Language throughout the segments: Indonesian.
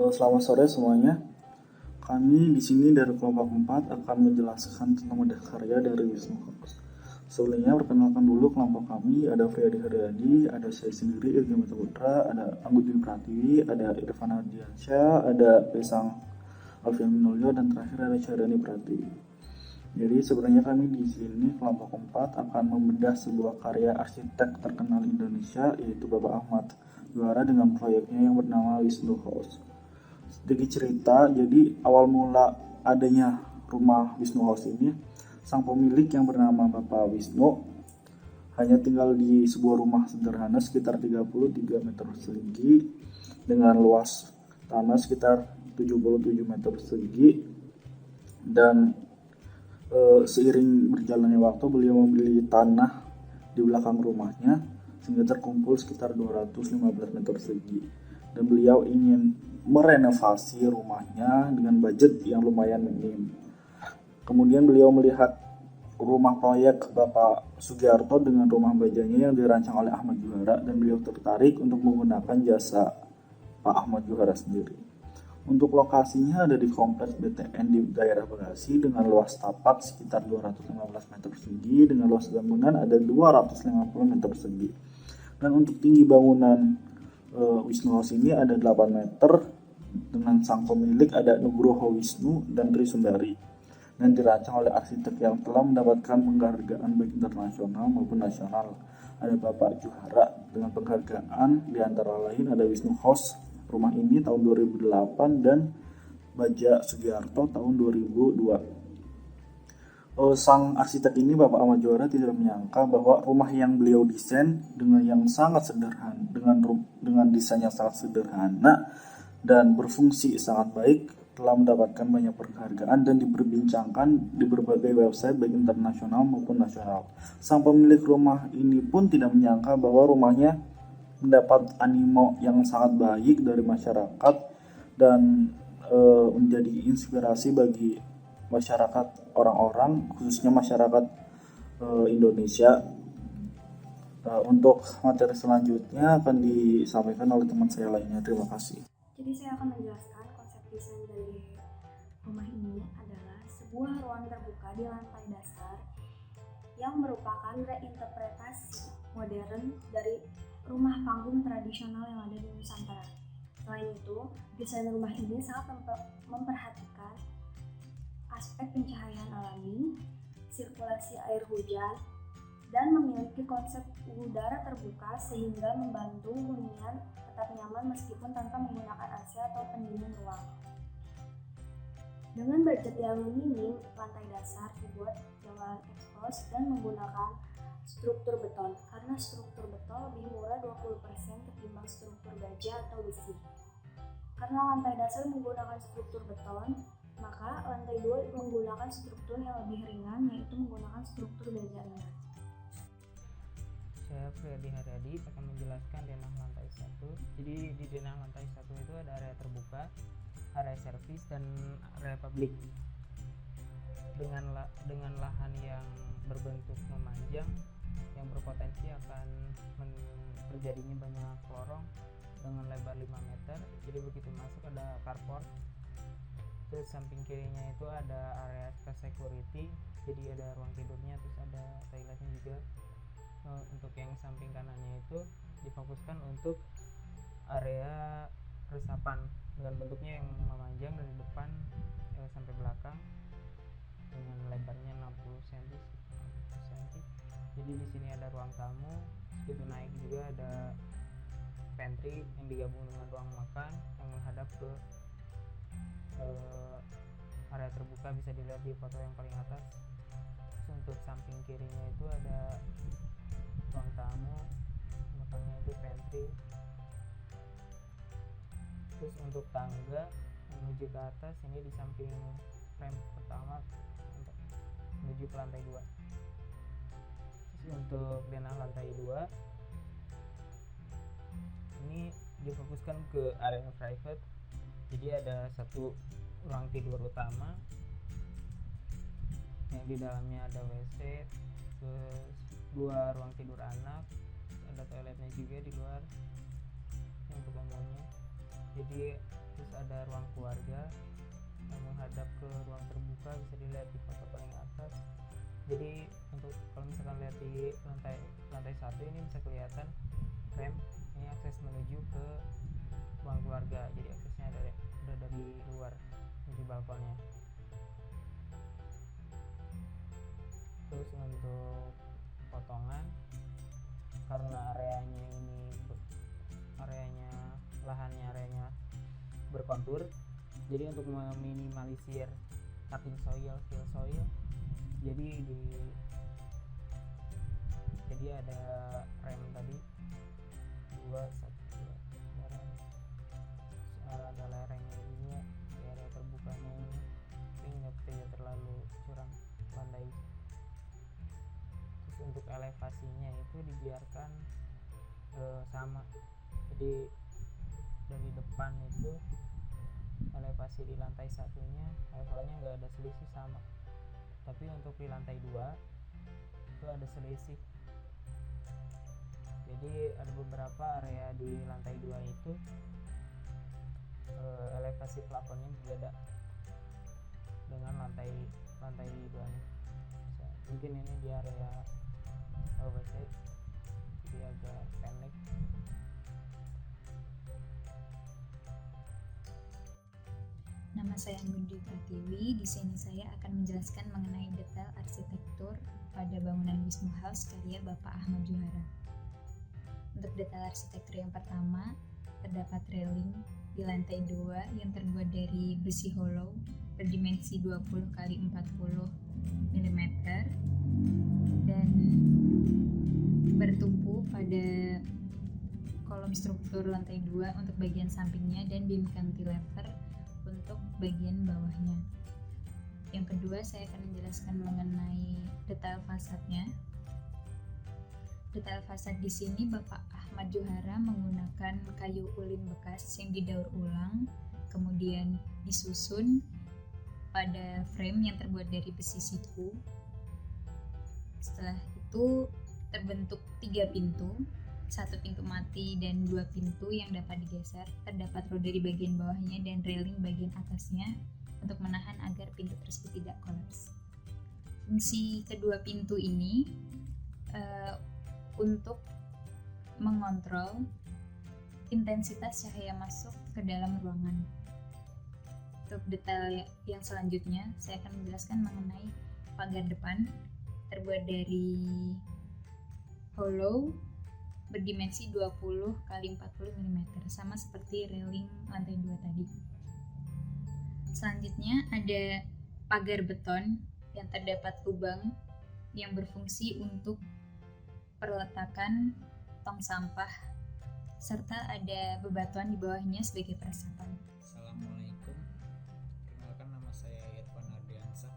Selamat sore semuanya. Kami di sini dari kelompok 4 akan menjelaskan tentang wadah karya dari Wisnu House. Sebelumnya perkenalkan dulu kelompok kami, ada Friadi Haryadi, ada saya sendiri Irgi Putra, ada Anggun Dwi Pratiwi, ada Irfan Ardiansyah, ada Pesang Alfian Minulyo, dan terakhir ada Syarani Pratiwi. Jadi sebenarnya kami di sini kelompok 4 akan membedah sebuah karya arsitek terkenal Indonesia, yaitu Bapak Ahmad Juara dengan proyeknya yang bernama Wisnu House. Sedikit cerita, jadi awal mula adanya rumah Wisnu House ini, sang pemilik yang bernama Bapak Wisnu hanya tinggal di sebuah rumah sederhana sekitar 33 meter persegi dengan luas tanah sekitar 77 meter persegi, dan seiring berjalannya waktu beliau membeli tanah di belakang rumahnya sehingga terkumpul sekitar 215 meter persegi, dan beliau ingin merenovasi rumahnya dengan budget yang lumayan minim. Kemudian beliau melihat rumah proyek Bapak Sugiarto dengan rumah bajanya yang dirancang oleh Ahmad Juara, dan beliau tertarik untuk menggunakan jasa Pak Ahmad Juara sendiri. Untuk lokasinya ada di kompleks BTN di daerah Bekasi dengan luas tapak sekitar 215 meter persegi, dengan luas bangunan ada 250 meter persegi. Dan untuk tinggi bangunan Wisnu House ini ada 8 meter, dengan sang pemilik ada Nugroho Wisnu dan Tri Sundari, dan dirancang oleh arsitek yang telah mendapatkan penghargaan baik internasional maupun nasional. Ada Bapak Juara dengan penghargaan diantara lain ada Wisnu House rumah ini tahun 2008 dan Baja Sugiarto tahun 2002. Sang arsitek ini, Bapak Ahmad Juara, tidak menyangka bahwa rumah yang beliau desain dengan yang sangat sederhana, dengan desain yang sangat sederhana dan berfungsi sangat baik, telah mendapatkan banyak penghargaan dan diperbincangkan di berbagai website baik internasional maupun nasional. Sang pemilik rumah ini pun tidak menyangka bahwa rumahnya mendapat animo yang sangat baik dari masyarakat dan menjadi inspirasi bagi masyarakat orang-orang, khususnya masyarakat Indonesia. Untuk materi selanjutnya akan disampaikan oleh teman saya lainnya. Terima kasih. Jadi saya akan menjelaskan konsep desain dari rumah ini adalah sebuah ruang terbuka di lantai dasar yang merupakan reinterpretasi modern dari rumah panggung tradisional yang ada di Nusantara. Selain itu, desain rumah ini sangat memperhatikan aspek pencahayaan alami, sirkulasi air hujan, dan memiliki konsep udara terbuka sehingga membantu hunian tetap nyaman meskipun tanpa menggunakan AC atau pendingin ruang. Dengan budget yang minim, lantai dasar dibuat dengan expose dan menggunakan struktur beton, karena struktur beton lebih murah 20% ketimbang struktur baja atau besi. Karena lantai dasar menggunakan struktur beton, maka lantai 2 menggunakan struktur yang lebih ringan, yaitu menggunakan struktur baja ringan. Saya Friadi Haryadi akan menjelaskan denah lantai 1. Jadi di denah lantai 1 itu ada area terbuka, area servis, dan area publik. Dengan lahan yang berbentuk memanjang yang berpotensi akan terjadinya banyak lorong dengan lebar 5 meter. Jadi begitu masuk ada carport. Terus samping kirinya itu ada area space security, jadi ada ruang tidurnya, terus ada toiletnya juga. Untuk yang samping kanannya itu difokuskan untuk area resapan dengan bentuknya yang memanjang dari depan sampai belakang dengan lebarnya 60 cm. Jadi di sini ada ruang tamu, begitu naik juga ada pantry yang digabung dengan ruang makan yang menghadap ke area terbuka, bisa dilihat di foto yang paling atas. Terus untuk samping kirinya itu ada ruang tamu, belakangnya itu pantry. Terus untuk tangga menuju ke atas, ini di samping rem pertama untuk menuju ke lantai 2. Untuk denah lantai 2 ini difokuskan ke area private, jadi ada satu ruang tidur utama yang di dalamnya ada WC, terus 2 ruang tidur anak, ada toiletnya juga di luar untuk umumnya. Jadi terus ada ruang keluarga yang menghadap ke ruang terbuka, bisa dilihat di foto paling atas. Jadi untuk kalau misalkan lihat di lantai 1 ini bisa kelihatan rem, ini akses menuju ke ruang keluarga, jadi aksesnya ada dari luar menuju balkonnya. Terus untuk potongan, karena areanya berkontur, jadi untuk meminimalisir cutting soil, fill soil, jadi ada rem tadi 2 rem, ada lerengnya juga di area terbukanya ini, tapi tidak terlalu curam landai. Terus untuk elevasinya itu dibiarkan sama, jadi dari depan itu elevasi di lantai satunya levelnya nggak ada selisih sama, tapi untuk di lantai 2 itu ada selisih. Jadi ada beberapa area di lantai 2 itu elevasi plafonnya berbeda dengan lantai 2-nya. Mungkin ini di area WC jadi agak pendek. Nama saya Anggun Pratiwi. Di sini saya akan menjelaskan mengenai detail arsitektur pada bangunan Wisnu House karya Bapak Ahmad Juhara. Untuk detail arsitektur yang pertama, terdapat railing di lantai 2 yang terbuat dari besi hollow berdimensi 20 x 40 mm dan bertumpu pada kolom struktur lantai 2 untuk bagian sampingnya dan beam cantilever untuk bagian bawahnya. Yang kedua, saya akan menjelaskan mengenai detail fasadnya. Detail fasad di sini Bapak Ahmad Juhara menggunakan kayu ulin bekas yang didaur ulang, kemudian disusun pada frame yang terbuat dari besi siku. Setelah itu terbentuk 3 pintu, 1 pintu mati dan 2 pintu yang dapat digeser. Terdapat roda di bagian bawahnya dan railing bagian atasnya untuk menahan agar pintu tersebut tidak kolaps. Fungsi kedua pintu ini untuk mengontrol intensitas cahaya masuk ke dalam ruangan. Untuk detail yang selanjutnya, saya akan menjelaskan mengenai pagar depan terbuat dari hollow berdimensi 20 x 40 mm, sama seperti railing lantai 2 tadi. Selanjutnya ada pagar beton yang terdapat lubang yang berfungsi untuk perletakan tong sampah, serta ada bebatuan di bawahnya sebagai peresapan. Assalamualaikum, perkenalkan nama saya Irfan Ardiansah.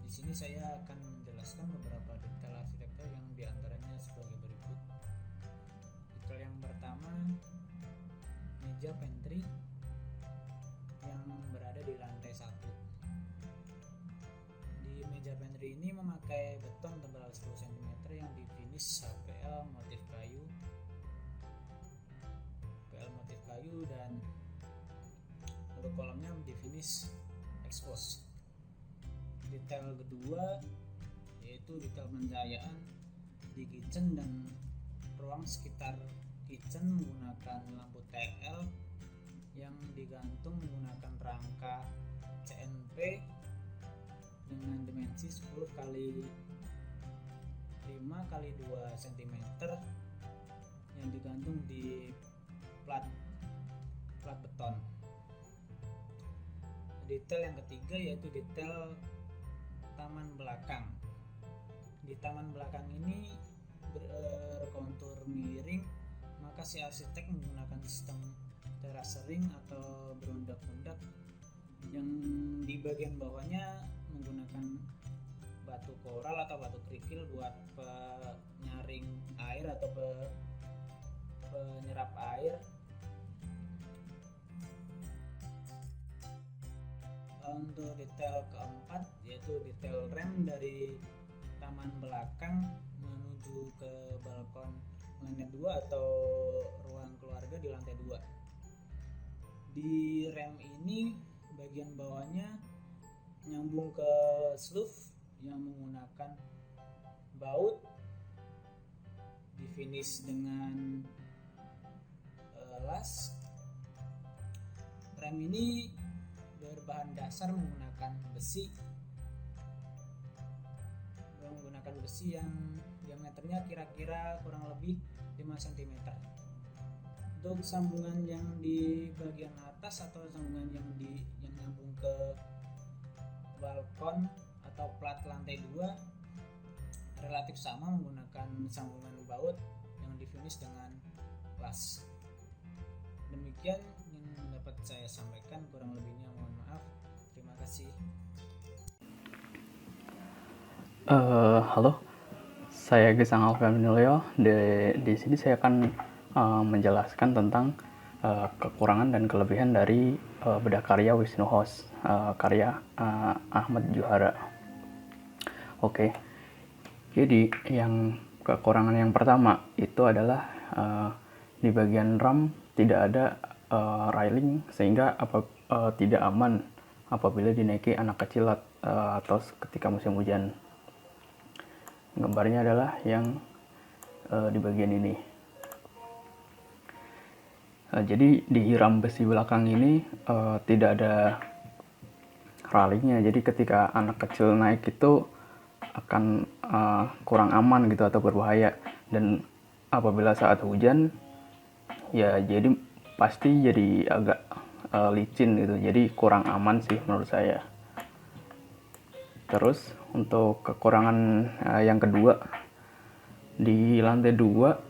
Di sini saya akan menjelaskan beberapa detail arsitektur yang diantaranya sebagai berikut. Detail yang pertama, meja pantry yang berada di lantai 1. Di meja pantry ini memakai beton tebal 10 cm yang difinish HPL motif kayu dan untuk kolomnya difinish expose. Detail kedua yaitu detail pencahayaan di kitchen dan ruang sekitar kitchen menggunakan lampu TL yang digantung menggunakan rangka CNP dengan dimensi 10 x 5 x 2 cm yang digantung di plat beton. Detail yang ketiga yaitu detail taman belakang. Di taman belakang ini berkontur miring, maka si arsitek menggunakan sistem terasering atau berundak-undak yang di bagian bawahnya menggunakan batu koral atau batu kerikil buat penyaring air atau penyerap air. Untuk detail keempat yaitu detail rem dari taman belakang menuju ke balkon lantai 2 atau ruang keluarga di lantai 2. Di rem ini bagian bawahnya nyambung ke sleeve yang menggunakan baut, di finish dengan las. Rem ini berbahan dasar menggunakan besi yang diameternya kira-kira kurang lebih 5 cm. Untuk sambungan yang di bagian atas atau sambungan yang nyambung ke balkon atau plat lantai 2 relatif sama menggunakan sambungan baut yang di finish dengan las. Demikian yang dapat saya sampaikan, kurang lebihnya mohon maaf. Terima kasih. Halo, saya Gesang Alfamilio. Di sini saya akan menjelaskan tentang kekurangan dan kelebihan dari bedah karya Wisnu House, karya Ahmad Juhara. Oke, jadi yang kekurangan yang pertama itu adalah di bagian ram tidak ada railing sehingga tidak aman apabila dinaiki anak kecil atau ketika musim hujan. Gambarnya adalah yang di bagian ini. Jadi di ram besi belakang ini tidak ada railingnya. Jadi ketika anak kecil naik itu akan kurang aman gitu atau berbahaya. Dan apabila saat hujan, ya jadi pasti jadi agak licin gitu. Jadi kurang aman sih menurut saya. Terus untuk kekurangan yang kedua, di lantai 2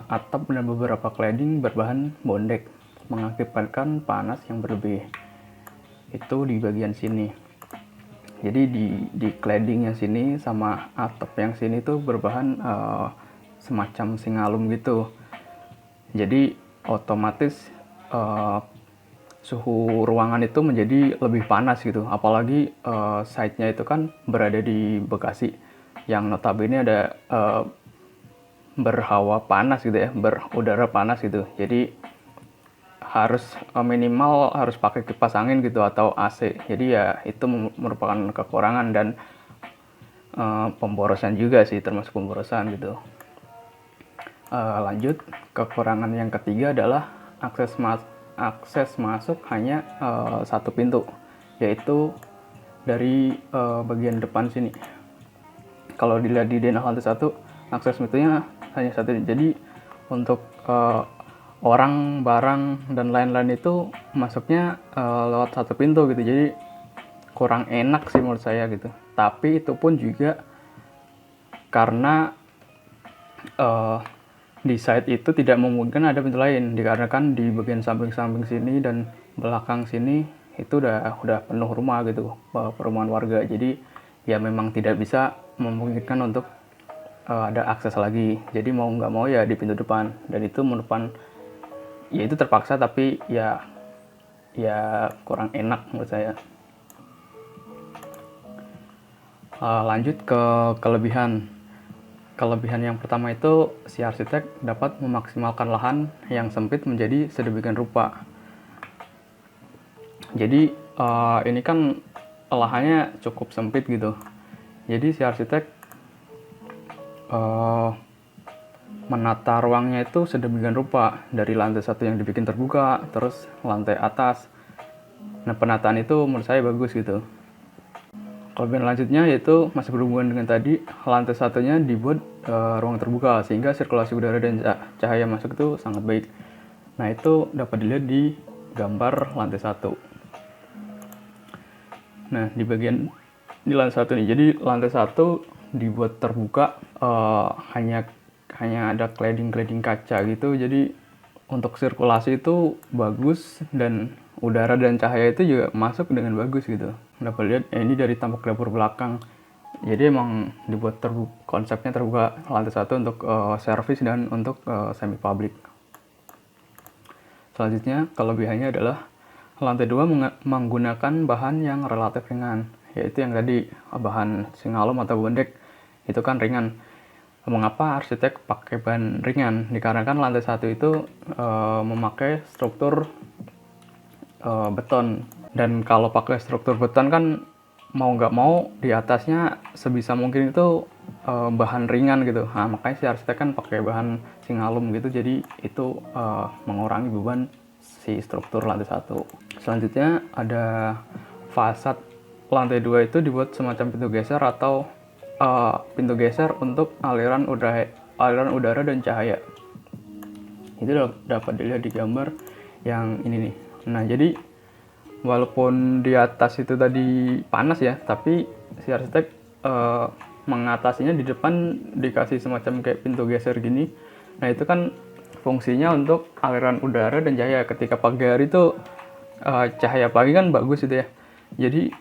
atap dan beberapa cladding berbahan bondek mengakibatkan panas yang berlebih. Itu di bagian sini. Jadi di cladding yang sini sama atap yang sini tuh berbahan semacam singalum gitu. Jadi otomatis suhu ruangan itu menjadi lebih panas gitu, apalagi site-nya itu kan berada di Bekasi yang notabene ada berhawa panas gitu ya, berudara panas gitu. Jadi harus minimal harus pakai kipas angin gitu atau AC. Jadi ya itu merupakan kekurangan dan pemborosan juga sih, termasuk pemborosan gitu. Lanjut, kekurangan yang ketiga adalah akses masuk hanya satu pintu, yaitu dari bagian depan sini. Kalau dilihat di denah lantai 1, akses pintunya hanya satu. Jadi untuk orang, barang, dan lain-lain itu masuknya lewat satu pintu gitu. Jadi kurang enak sih menurut saya gitu. Tapi itu pun juga karena di site itu tidak memungkinkan ada pintu lain, dikarenakan di bagian samping-samping sini dan belakang sini itu udah penuh rumah gitu, perumahan warga. Jadi ya memang tidak bisa memungkinkan untuk ada akses lagi. Jadi mau nggak mau ya di pintu depan, dan itu merupakan ya itu terpaksa, tapi ya kurang enak menurut saya. Lanjut ke kelebihan. Kelebihan yang pertama itu si arsitek dapat memaksimalkan lahan yang sempit menjadi sedemikian rupa. Jadi ini kan lahannya cukup sempit gitu. Jadi si arsitek menata ruangnya itu sedemikian rupa, dari lantai 1 yang dibikin terbuka, terus lantai atas. Nah, penataan itu menurut saya bagus gitu. Kelebihan lanjutnya yaitu masih berhubungan dengan tadi, lantai 1-nya dibuat ruang terbuka sehingga sirkulasi udara dan cahaya masuk itu sangat baik. Nah, itu dapat dilihat di gambar lantai 1. Nah, di lantai 1 nih. Jadi lantai 1 dibuat terbuka, hanya ada cladding kaca gitu. Jadi untuk sirkulasi itu bagus dan udara dan cahaya itu juga masuk dengan bagus gitu. Dapat lihat ini dari tampak dapur belakang. Jadi emang dibuat konsepnya terbuka lantai 1 untuk servis dan untuk semi public. Selanjutnya kelebihannya adalah lantai 2 menggunakan bahan yang relatif ringan, yaitu yang tadi bahan singalum atau bondek itu kan ringan. Mengapa arsitek pakai bahan ringan? Dikarenakan lantai 1 itu memakai struktur beton, dan kalau pakai struktur beton kan mau nggak mau di atasnya sebisa mungkin itu bahan ringan gitu. Nah, makanya si arsitek kan pakai bahan singalum gitu, jadi itu mengurangi beban si struktur lantai 1. Selanjutnya ada fasad lantai 2 itu dibuat semacam pintu geser atau pintu geser untuk aliran udara dan cahaya. Itu dapat dilihat di gambar yang ini nih. Nah, jadi walaupun di atas itu tadi panas ya, tapi si arsitek mengatasinya di depan dikasih semacam kayak pintu geser gini. Nah, itu kan fungsinya untuk aliran udara dan cahaya. Ketika pagi hari itu cahaya pagi kan bagus gitu ya. Jadi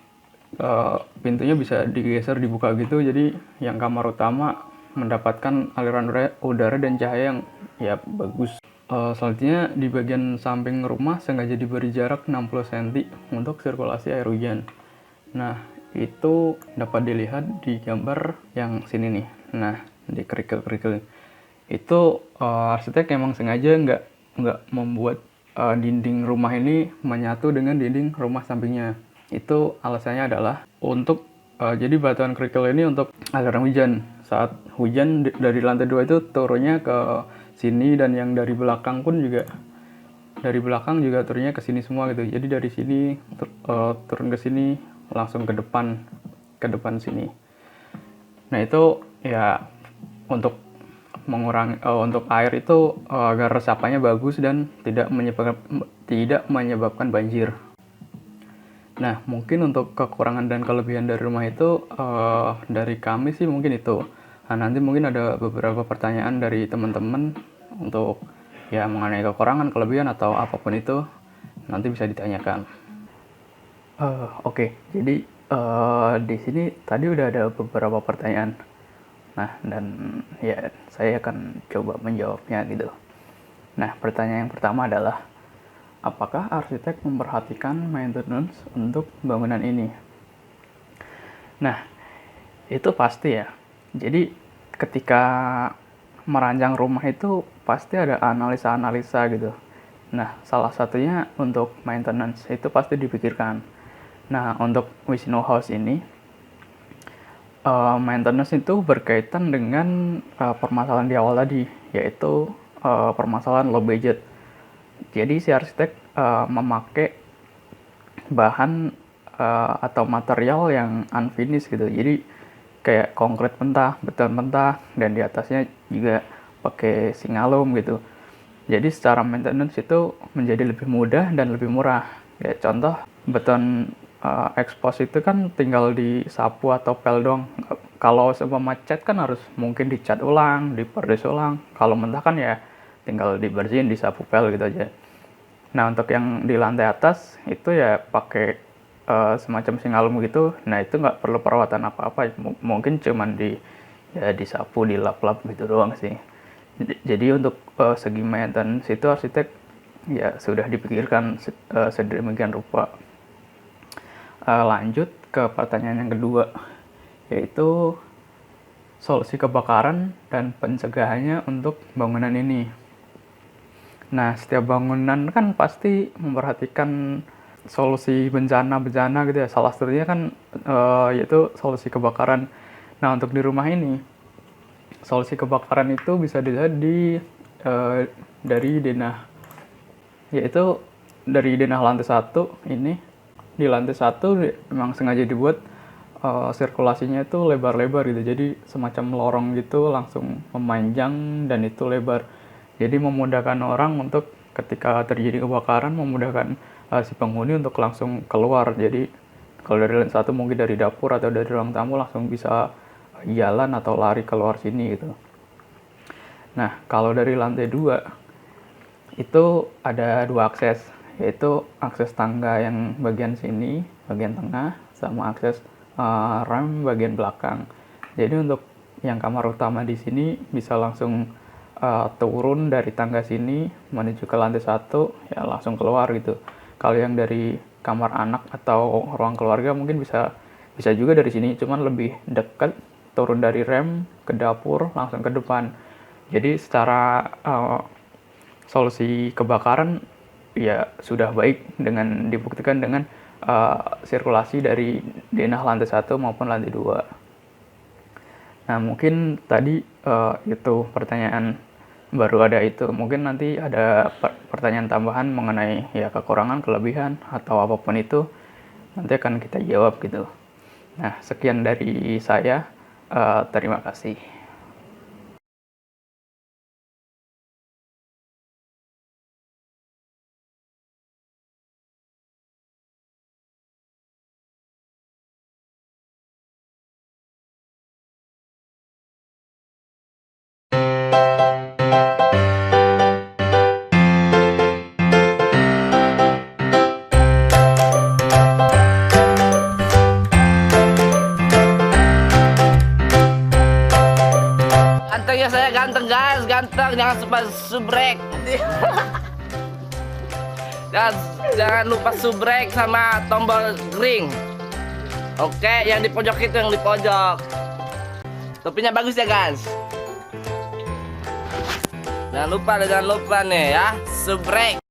pintunya bisa digeser, dibuka gitu. Jadi yang kamar utama mendapatkan aliran udara dan cahaya yang ya bagus. Selanjutnya di bagian samping rumah sengaja diberi jarak 60 cm untuk sirkulasi air hujan. Nah, itu dapat dilihat di gambar yang sini nih. Nah, di kerikil-kerikil itu arsitek emang sengaja nggak membuat dinding rumah ini menyatu dengan dinding rumah sampingnya. Itu alasannya adalah untuk jadi batuan kerikil ini untuk aliran hujan. Saat hujan dari lantai 2 itu turunnya ke sini, dan yang dari belakang pun juga turunnya ke sini semua gitu. Jadi dari sini turun ke sini langsung ke depan sini. Nah, itu ya untuk mengurangi untuk air itu agar resapannya bagus dan tidak menyebabkan banjir. Nah, mungkin untuk kekurangan dan kelebihan dari rumah itu dari kami sih mungkin itu. Nah, nanti mungkin ada beberapa pertanyaan dari teman-teman untuk ya mengenai kekurangan, kelebihan atau apapun itu nanti bisa ditanyakan. Oke. Jadi di sini tadi udah ada beberapa pertanyaan. Nah, dan ya saya akan coba menjawabnya gitu. Nah, pertanyaan yang pertama adalah, apakah arsitek memperhatikan maintenance untuk bangunan ini? Nah, itu pasti ya. Jadi ketika merancang rumah itu pasti ada analisa-analisa gitu. Nah, salah satunya untuk maintenance itu pasti dipikirkan. Nah, untuk Wisnu House ini maintenance itu berkaitan dengan permasalahan di awal tadi, yaitu permasalahan low budget. Jadi si arsitek memakai bahan atau material yang unfinished gitu. Jadi kayak konkrit mentah, beton mentah, dan di atasnya juga pakai singalum gitu. Jadi secara maintenance itu menjadi lebih mudah dan lebih murah. Ya contoh, beton expose itu kan tinggal disapu atau pel doang. Kalau seumpama cat kan harus mungkin dicat ulang, diperdes ulang. Kalau mentah kan ya tinggal dibersihin, disapu pel gitu aja. Nah, untuk yang di lantai atas itu ya pakai semacam singalum gitu. Nah, itu nggak perlu perawatan apa-apa, mungkin cuman disapu, dilap-lap gitu doang sih. Jadi untuk segi maintenance itu arsitek ya sudah dipikirkan sedemikian rupa. Lanjut ke pertanyaan yang kedua, yaitu solusi kebakaran dan pencegahannya untuk bangunan ini. Nah, setiap bangunan kan pasti memperhatikan solusi bencana gitu ya. Salah satunya kan yaitu solusi kebakaran. Nah, untuk di rumah ini solusi kebakaran itu bisa dilihat dari denah, yaitu dari denah lantai 1 ini. Di lantai 1 memang sengaja dibuat sirkulasinya itu lebar-lebar gitu. Jadi semacam lorong gitu langsung memanjang dan itu lebar. Jadi memudahkan orang untuk ketika terjadi kebakaran, memudahkan si penghuni untuk langsung keluar. Jadi kalau dari lantai 1 mungkin dari dapur atau dari ruang tamu langsung bisa jalan atau lari keluar sini gitu. Nah, kalau dari lantai 2 itu ada 2 akses, yaitu akses tangga yang bagian sini, bagian tengah, sama akses rem bagian belakang. Jadi untuk yang kamar utama di sini bisa langsung turun dari tangga sini menuju ke lantai 1, ya langsung keluar gitu. Kalau yang dari kamar anak atau ruang keluarga mungkin bisa juga dari sini, cuman lebih dekat, turun dari rem ke dapur langsung ke depan. Jadi secara solusi kebakaran ya sudah baik dengan dibuktikan dengan sirkulasi dari denah lantai 1 maupun lantai 2. Nah, mungkin tadi itu pertanyaan baru ada itu. Mungkin nanti ada pertanyaan tambahan mengenai ya kekurangan, kelebihan atau apapun itu nanti akan kita jawab gitu. Nah, sekian dari saya. Terima kasih. Gantengnya saya ganteng guys, ganteng, jangan lupa subrek. Jangan lupa subrek sama tombol ring. Oke, yang di pojok itu, yang di pojok. Topinya bagus ya guys. Jangan lupa nih ya, subrek.